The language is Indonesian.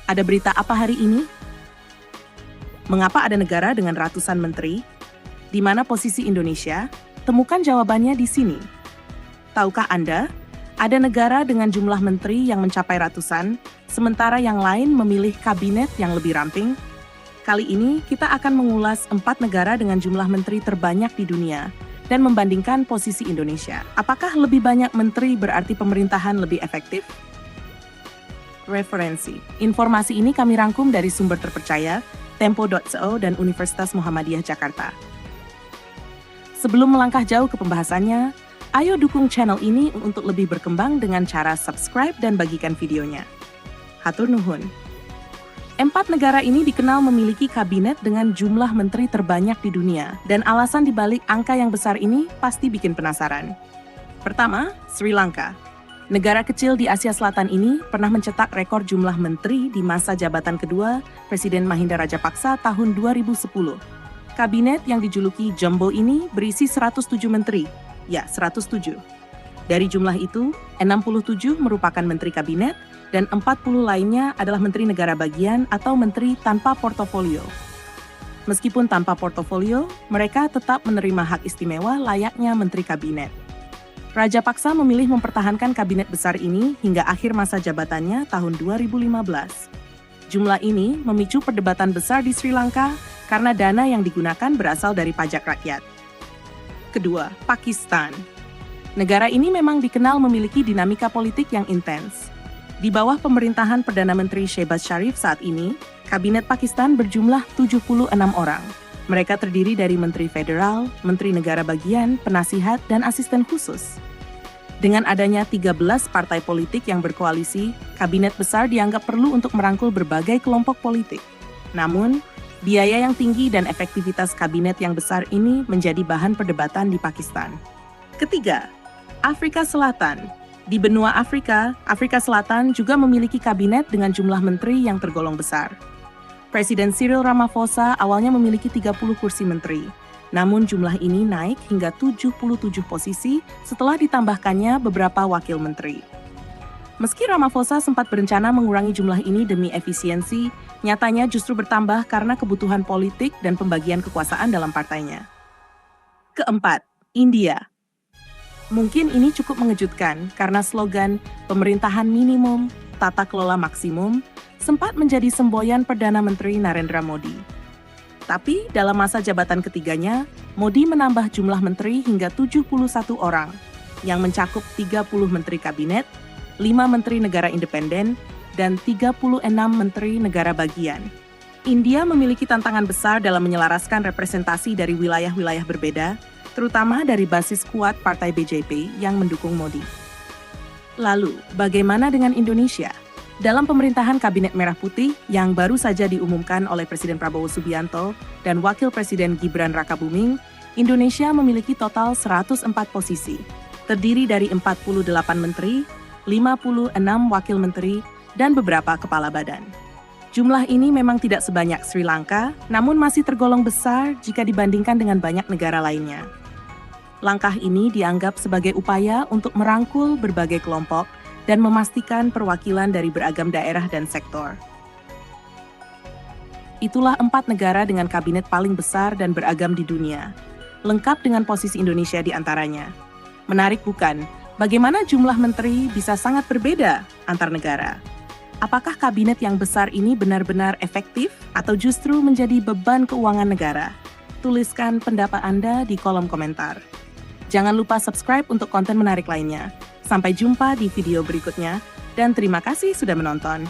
Ada berita apa hari ini? Mengapa ada negara dengan ratusan menteri? Di mana posisi Indonesia? Temukan jawabannya di sini. Tahukah Anda, ada negara dengan jumlah menteri yang mencapai ratusan, sementara yang lain memilih kabinet yang lebih ramping? Kali ini kita akan mengulas 4 negara dengan jumlah menteri terbanyak di dunia dan membandingkan posisi Indonesia. Apakah lebih banyak menteri berarti pemerintahan lebih efektif? Referensi. Informasi ini kami rangkum dari sumber terpercaya, Tempo.co dan Universitas Muhammadiyah Jakarta. Sebelum melangkah jauh ke pembahasannya, ayo dukung channel ini untuk lebih berkembang dengan cara subscribe dan bagikan videonya. Hatur nuhun. 4 negara ini dikenal memiliki kabinet dengan jumlah menteri terbanyak di dunia, dan alasan dibalik angka yang besar ini pasti bikin penasaran. Pertama, Sri Lanka. Negara kecil di Asia Selatan ini pernah mencetak rekor jumlah menteri di masa jabatan kedua Presiden Mahinda Rajapaksa tahun 2010. Kabinet yang dijuluki Jumbo ini berisi 107 menteri. Ya, 107. Dari jumlah itu, 67 merupakan menteri kabinet dan 40 lainnya adalah menteri negara bagian atau menteri tanpa portofolio. Meskipun tanpa portofolio, mereka tetap menerima hak istimewa layaknya menteri kabinet. Rajapaksa memilih mempertahankan kabinet besar ini hingga akhir masa jabatannya tahun 2015. Jumlah ini memicu perdebatan besar di Sri Lanka karena dana yang digunakan berasal dari pajak rakyat. Kedua, Pakistan. Negara ini memang dikenal memiliki dinamika politik yang intens. Di bawah pemerintahan Perdana Menteri Shehbaz Sharif saat ini, kabinet Pakistan berjumlah 76 orang. Mereka terdiri dari menteri federal, menteri negara bagian, penasihat, dan asisten khusus. Dengan adanya 13 partai politik yang berkoalisi, kabinet besar dianggap perlu untuk merangkul berbagai kelompok politik. Namun, biaya yang tinggi dan efektivitas kabinet yang besar ini menjadi bahan perdebatan di Pakistan. Ketiga, Afrika Selatan. Di benua Afrika, Afrika Selatan juga memiliki kabinet dengan jumlah menteri yang tergolong besar. Presiden Cyril Ramaphosa awalnya memiliki 30 kursi menteri, namun jumlah ini naik hingga 77 posisi setelah ditambahkannya beberapa wakil menteri. Meski Ramaphosa sempat berencana mengurangi jumlah ini demi efisiensi, nyatanya justru bertambah karena kebutuhan politik dan pembagian kekuasaan dalam partainya. Keempat, India. Mungkin ini cukup mengejutkan karena slogan pemerintahan minimum, tata kelola maksimum sempat menjadi semboyan Perdana Menteri Narendra Modi. Tapi dalam masa jabatan ketiganya, Modi menambah jumlah menteri hingga 71 orang, yang mencakup 30 menteri kabinet, 5 menteri negara independen, dan 36 menteri negara bagian. India memiliki tantangan besar dalam menyelaraskan representasi dari wilayah-wilayah berbeda, terutama dari basis kuat Partai BJP yang mendukung Modi. Lalu, bagaimana dengan Indonesia? Dalam pemerintahan Kabinet Merah Putih yang baru saja diumumkan oleh Presiden Prabowo Subianto dan Wakil Presiden Gibran Rakabuming, Indonesia memiliki total 104 posisi, terdiri dari 48 menteri, 56 wakil menteri, dan beberapa kepala badan. Jumlah ini memang tidak sebanyak Sri Lanka, namun masih tergolong besar jika dibandingkan dengan banyak negara lainnya. Langkah ini dianggap sebagai upaya untuk merangkul berbagai kelompok dan memastikan perwakilan dari beragam daerah dan sektor. Itulah 4 negara dengan kabinet paling besar dan beragam di dunia, lengkap dengan posisi Indonesia di antaranya. Menarik bukan? Bagaimana jumlah menteri bisa sangat berbeda antar negara? Apakah kabinet yang besar ini benar-benar efektif atau justru menjadi beban keuangan negara? Tuliskan pendapat Anda di kolom komentar. Jangan lupa subscribe untuk konten menarik lainnya. Sampai jumpa di video berikutnya, dan terima kasih sudah menonton.